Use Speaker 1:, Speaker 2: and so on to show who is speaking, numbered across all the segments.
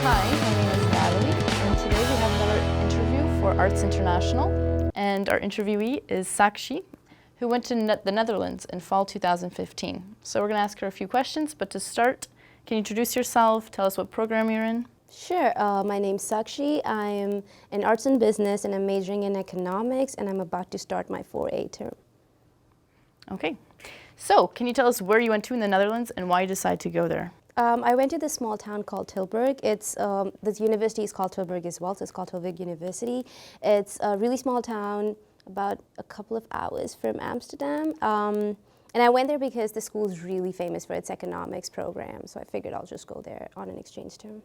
Speaker 1: Hi, my name is Natalie, and today we have another interview for Arts International. And our interviewee is Sakshi, who went to the Netherlands in fall 2015. So we're going to ask her a few questions, but to start, can you introduce yourself, tell us what program you're in?
Speaker 2: Sure. My name's Sakshi. I'm in arts and business, and I'm majoring in economics, and I'm about to start my 4A term.
Speaker 1: Okay. So, can you tell us where you went to in the Netherlands and why you decided to go there?
Speaker 2: I went to this small town called Tilburg. This university is called Tilburg as well, so it's called Tilburg University. It's a really small town, about a couple of hours from Amsterdam. And I went there because the school is really famous for its economics program, so I figured I'll just go there on an exchange term.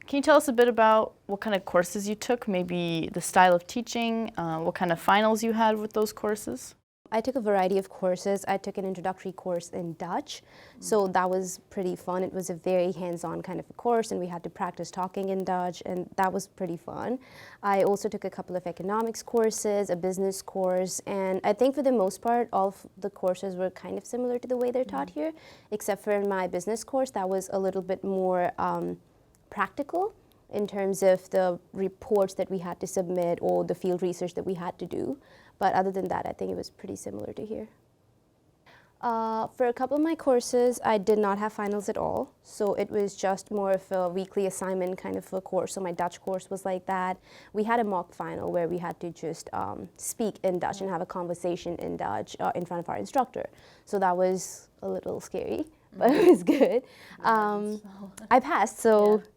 Speaker 1: Can you tell us a bit about what kind of courses you took, maybe the style of teaching, what kind of finals you had with those courses?
Speaker 2: I took a variety of courses. I took an introductory course in Dutch, so that was pretty fun. It was a very hands-on kind of a course, and we had to practice talking in Dutch, and that was pretty fun. I also took a couple of economics courses, a business course, and I think for the most part, all of the courses were kind of similar to the way they're taught here, except for my business course, that was a little bit more practical in terms of the reports that we had to submit or the field research that we had to do. But other than that, I think it was pretty similar to here. For a couple of my courses, I did not have finals at all. So it was just more of a weekly assignment kind of a course. So my Dutch course was like that. We had a mock final where we had to just speak in Dutch and have a conversation in Dutch in front of our instructor. So that was a little scary, but it was good. I passed, so yeah.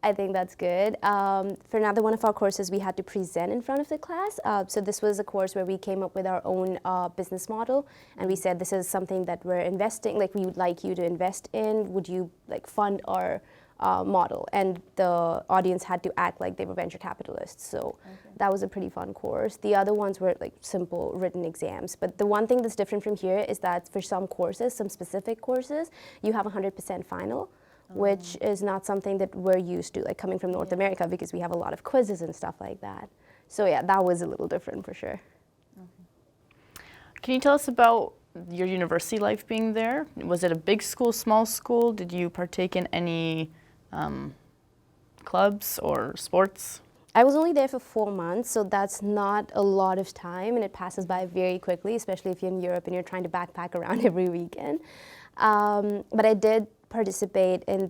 Speaker 2: I think that's good. For another one of our courses, we had to present in front of the class. So this was a course where we came up with our own business model, and we said this is something that we're investing, like we would like you to invest in. Would you like fund our model? And the audience had to act like they were venture capitalists. So that was a pretty fun course. The other ones were like simple written exams. But the one thing that's different from here is that for some courses, some specific courses, you have 100% final, which is not something that we're used to, like coming from North America, because we have a lot of quizzes and stuff like that. So yeah, that was a little different for sure.
Speaker 1: Can you tell us about your university life being there? Was it a big school, small school? Did you partake in any clubs or sports?
Speaker 2: I was only there for 4 months, so that's not a lot of time, and it passes by very quickly, especially if you're in Europe and you're trying to backpack around every weekend. But I did participate in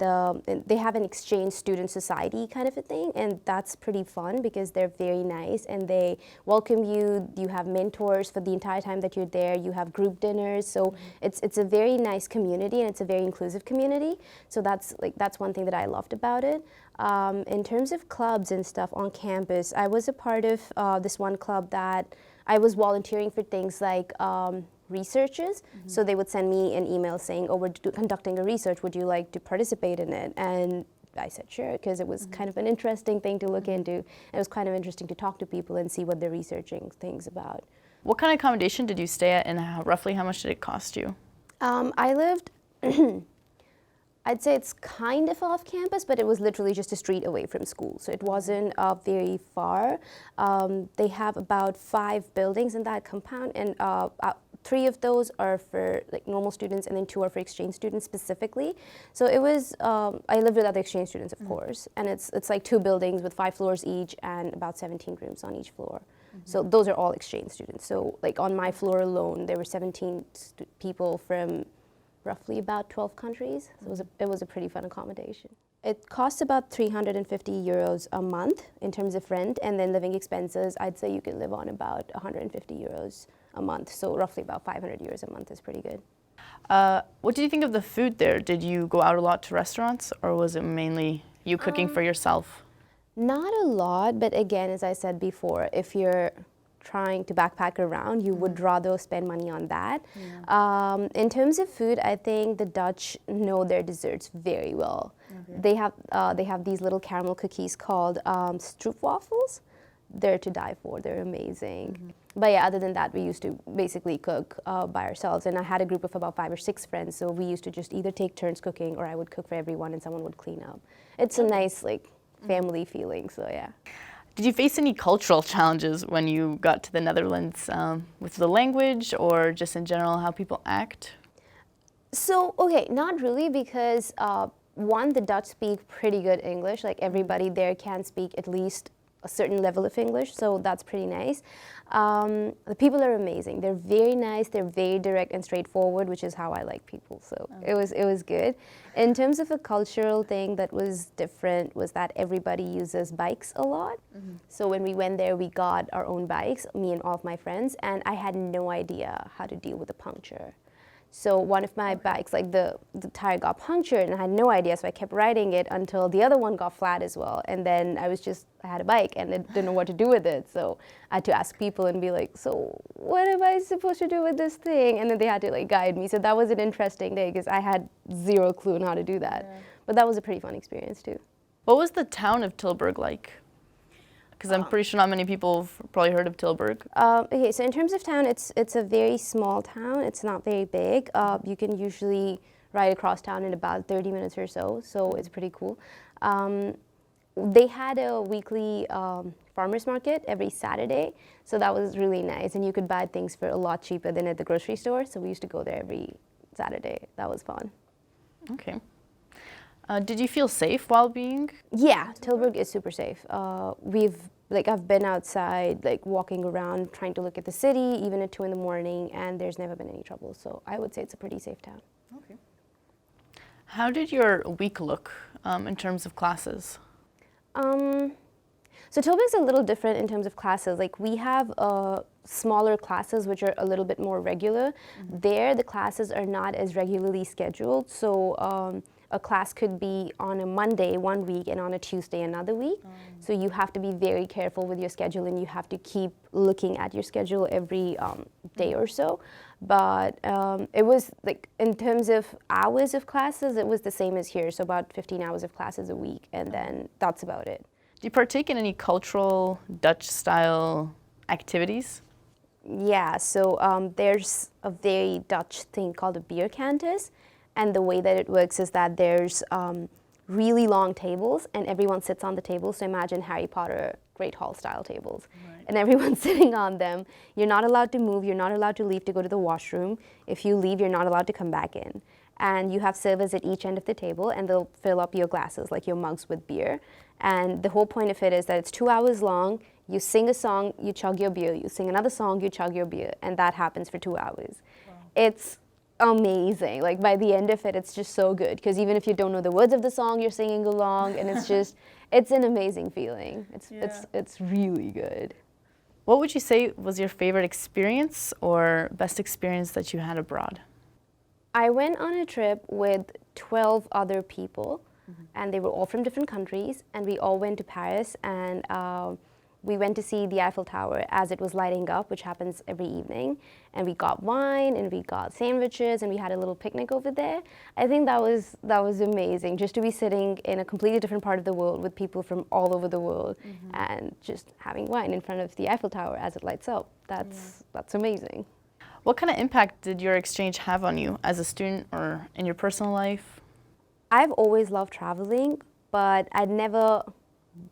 Speaker 2: they have an exchange student society kind of a thing, and that's pretty fun because they're very nice and they welcome you. You have mentors for the entire time that you're there. You have group dinners, so it's a very nice community, and it's a very inclusive community. So that's one thing that I loved about it. In terms of clubs and stuff on campus, I was a part of this one club that I was volunteering for things like researches. So they would send me an email saying, oh, we're conducting a research, would you like to participate in it? And I said sure, because it was kind of an interesting thing to look into. It was kind of interesting to talk to people and see what they're researching things about.
Speaker 1: What kind of accommodation did you stay at, and roughly how much did it cost you?
Speaker 2: I lived, I'd say it's kind of off campus, but it was literally just a street away from school, so it wasn't very far. They have about 5 buildings in that compound, and 3 of those are for like normal students, and then 2 are for exchange students specifically. So it was, I lived with other exchange students, of course, and it's like 2 buildings with 5 floors each and about 17 rooms on each floor. So those are all exchange students. So like on my floor alone, there were 17 people from roughly about 12 countries. So it was a pretty fun accommodation. It costs about 350 euros a month in terms of rent, and then living expenses, I'd say you can live on about 150 euros a month. So roughly about 500 euros a month is pretty good.
Speaker 1: What did you think of the food there? Did you go out a lot to restaurants, or was it mainly you cooking for yourself?
Speaker 2: Not a lot, but again, as I said before, if you're trying to backpack around, you would rather spend money on that. In terms of food, I think the Dutch know their desserts very well. They have these little caramel cookies called stroopwafels. They're to die for. They're amazing. But yeah, other than that, we used to basically cook by ourselves. And I had a group of about 5 or 6 friends, so we used to just either take turns cooking, or I would cook for everyone and someone would clean up. It's a nice like family feeling, so yeah.
Speaker 1: Did you face any cultural challenges when you got to the Netherlands with the language, or just in general how people act?
Speaker 2: So, okay, not really, because One, the Dutch speak pretty good English. Like everybody there can speak at least a certain level of English, so that's pretty nice. The people are amazing. They're very nice. They're very direct and straightforward, which is how I like people. So it was good. In terms of a cultural thing that was different was that everybody uses bikes a lot. So when we went there, we got our own bikes, me and all of my friends, and I had no idea how to deal with a puncture. So one of my bikes, like the tire got punctured and I had no idea, so I kept riding it until the other one got flat as well. And then I had a bike and I didn't know what to do with it. So I had to ask people and be like, so what am I supposed to do with this thing? And then they had to like guide me. So that was an interesting day because I had zero clue on how to do that. Yeah. But that was a pretty fun experience too.
Speaker 1: What was the town of Tilburg like? Because I'm pretty sure not many people have probably heard of Tilburg.
Speaker 2: Okay, so in terms of town, it's a very small town. It's not very big. You can usually ride across town in about 30 minutes or so, so it's pretty cool. They had a weekly farmers market every Saturday, so that was really nice. And you could buy things for a lot cheaper than at the grocery store, so we used to go there every Saturday. That was fun.
Speaker 1: Okay. Did you feel safe while being?
Speaker 2: Yeah, Tilburg is super safe. I've been outside, like walking around, trying to look at the city, even at 2 in the morning, and there's never been any trouble. So I would say it's a pretty safe town.
Speaker 1: Okay. How did your week look in terms of classes?
Speaker 2: So Tilburg's a little different in terms of classes. Like we have smaller classes which are a little bit more regular. There, the classes are not as regularly scheduled. So a class could be on a Monday one week and on a Tuesday another week. So you have to be very careful with your schedule and you have to keep looking at your schedule every day or so. But it was like, in terms of hours of classes, it was the same as here. So about 15 hours of classes a week, and then that's about it.
Speaker 1: Do you partake in any cultural Dutch-style activities?
Speaker 2: Yeah, so there's a very Dutch thing called a bierkantus. And the way that it works is that there's really long tables and everyone sits on the table. So imagine Harry Potter Great Hall style tables. Right. And everyone's sitting on them. You're not allowed to move. You're not allowed to leave to go to the washroom. If you leave, you're not allowed to come back in. And you have servers at each end of the table and they'll fill up your glasses, like your mugs, with beer. And the whole point of it is that it's 2 hours long. You sing a song, you chug your beer. You sing another song, you chug your beer. And that happens for 2 hours. Wow. It's amazing. Like by the end of it, it's just so good because even if you don't know the words of the song, you're singing along, and it's just it's an amazing feeling. It's really good.
Speaker 1: What would you say was your favorite experience or best experience that you had abroad?
Speaker 2: I went on a trip with 12 other people, and they were all from different countries, and we all went to Paris, and we went to see the Eiffel Tower as it was lighting up, which happens every evening. And we got wine and we got sandwiches and we had a little picnic over there. I think that was amazing, just to be sitting in a completely different part of the world with people from all over the world and just having wine in front of the Eiffel Tower as it lights up. That's amazing.
Speaker 1: What kind of impact did your exchange have on you as a student or in your personal life?
Speaker 2: I've always loved traveling, but I'd never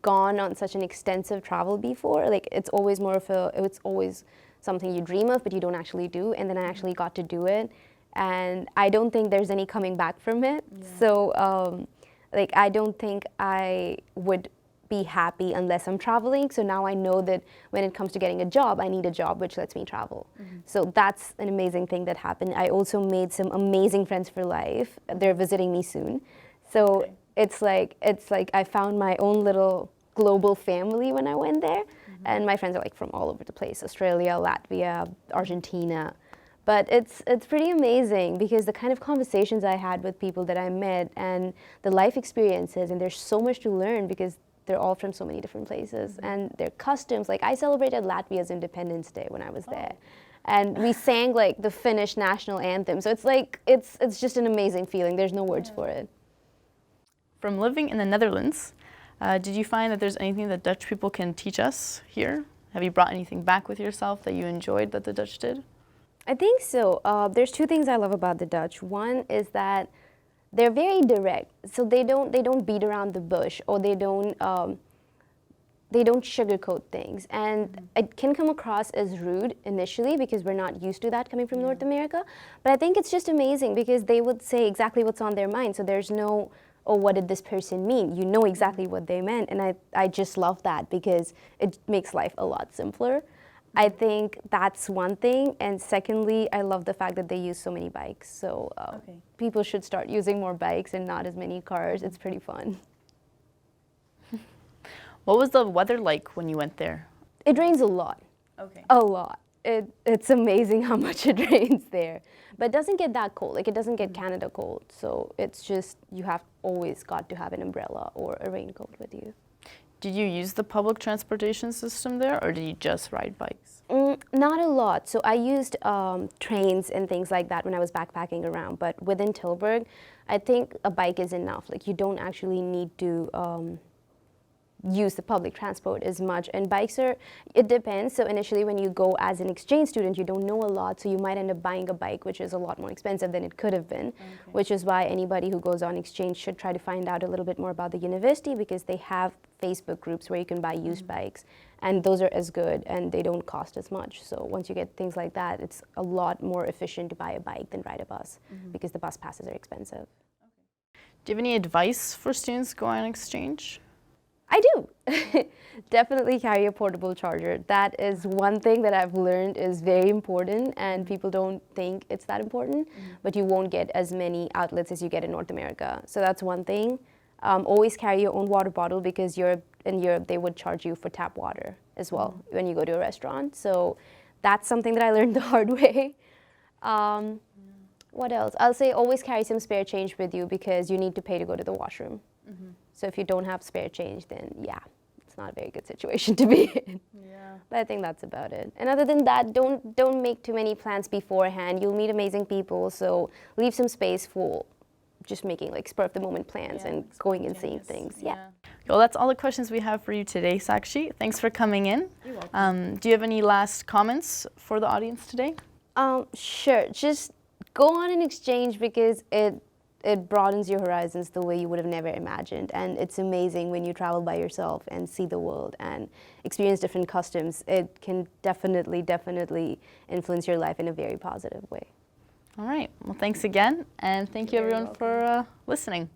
Speaker 2: gone on such an extensive travel before. Like it's always something you dream of but you don't actually do, and then I actually got to do it, and I don't think there's any coming back from it. So like I don't think I would be happy unless I'm traveling. So now I know that when it comes to getting a job, I need a job which lets me travel. So that's an amazing thing that happened. I also made some amazing friends for life. They're visiting me soon. So it's like I found my own little global family when I went there. And my friends are like from all over the place: Australia, Latvia, Argentina. But it's pretty amazing because the kind of conversations I had with people that I met and the life experiences, and there's so much to learn because they're all from so many different places, and their customs. Like I celebrated Latvia's Independence Day when I was there. And we sang like the Finnish national anthem. So it's like, it's just an amazing feeling. There's no words for it.
Speaker 1: From living in the Netherlands, did you find that there's anything that Dutch people can teach us here? Have you brought anything back with yourself that you enjoyed that the Dutch did?
Speaker 2: I think so. There's two things I love about the Dutch. One is that they're very direct. So they don't beat around the bush, or they don't sugarcoat things. And it can come across as rude initially because we're not used to that coming from North America. But I think it's just amazing because they would say exactly what's on their mind. So there's no, oh, what did this person mean? You know exactly what they meant. And I just love that because it makes life a lot simpler. I think that's one thing. And secondly, I love the fact that they use so many bikes. So people should start using more bikes and not as many cars. It's pretty fun.
Speaker 1: What was the weather like when you went there?
Speaker 2: It rains a lot.
Speaker 1: Okay.
Speaker 2: A lot. It's amazing how much it rains there. But it doesn't get that cold. Like, it doesn't get Canada cold. So it's just, you have always got to have an umbrella or a raincoat with you.
Speaker 1: Did you use the public transportation system there, or did you just ride bikes?
Speaker 2: Not a lot. So I used trains and things like that when I was backpacking around. But within Tilburg, I think a bike is enough. Like, you don't actually need to use the public transport as much. And bikes are, it depends. So initially when you go as an exchange student, you don't know a lot, so you might end up buying a bike, which is a lot more expensive than it could have been, which is why anybody who goes on exchange should try to find out a little bit more about the university, because they have Facebook groups where you can buy used bikes, and those are as good and they don't cost as much. So once you get things like that, it's a lot more efficient to buy a bike than ride a bus, because the bus passes are expensive.
Speaker 1: Do you have any advice for students going on exchange?
Speaker 2: I do. Definitely carry a portable charger. That is one thing that I've learned is very important, and people don't think it's that important, but you won't get as many outlets as you get in North America. So that's one thing. Always carry your own water bottle, because in Europe they would charge you for tap water as well when you go to a restaurant. So that's something that I learned the hard way. What else? I'll say always carry some spare change with you, because you need to pay to go to the washroom. So if you don't have spare change, then yeah, it's not a very good situation to be in.
Speaker 1: Yeah.
Speaker 2: But I think that's about it. And other than that, don't make too many plans beforehand. You'll meet amazing people, so leave some space for just making like spur of the moment plans and going and seeing things. Yeah.
Speaker 1: Well, that's all the questions we have for you today, Sakshi. Thanks for coming in.
Speaker 2: You're welcome.
Speaker 1: Do you have any last comments for the audience today?
Speaker 2: Sure. Just go on an exchange, because it broadens your horizons the way you would have never imagined. And it's amazing when you travel by yourself and see the world and experience different customs. It can definitely influence your life in a very positive way.
Speaker 1: All right. Well, thanks again. And thank you everyone for listening.